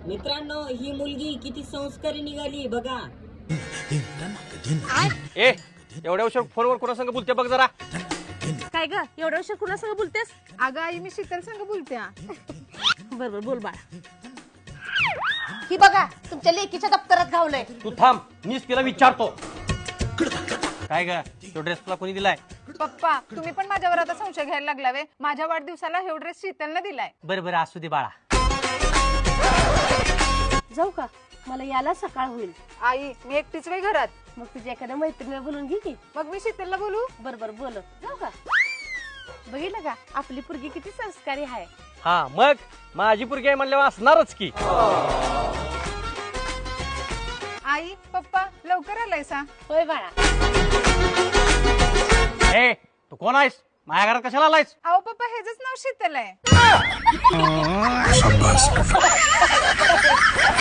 मित्रांनो ही मुलगी किती संस्कारी निघाली बघा. ए एवढ्या उशीर फोनवर कोणा संग बोलते बघ जरा. काय ग एवढ्या उशीर कुणा संग बोलतेस? अगं आई मी शीतल संग बोलते. बरोबर बोल बाळा. ही बघा तुमच्या लेकीच्या दप्तरात घावलंय. तू थांब मीच तिला विचारतो. काय ग तो ड्रेस तुला कोणी दिलाय? पप्पा तुम्ही पण माझ्यावर आता संशय घ्यायला लागला वे. माझ्या वाढदिवसाला हे ड्रेस शीतलने दिलाय. बरं बरं असू दे बाळा. जाऊ का? मला याला सकाळ होईल. आई मी एकटीच वे घरात. मग तुझ्या एखाद्या मैत्रिणीला बोलून घे की. मग मी शीतलला बोलू. बरोबर बोल. जाऊ का? बघितलं का आपली पोरगी किती संस्कारी आहे. हा मग माझी पोरगी आहे म्हणल्यावर असणारच की. आई पप्पा लवकर आलायसा. होय बाळा. ए तू कोण आहेस? माझ्या घरात कशाला आलायस? अहो पप्पा हेच नाव शीतल आहे.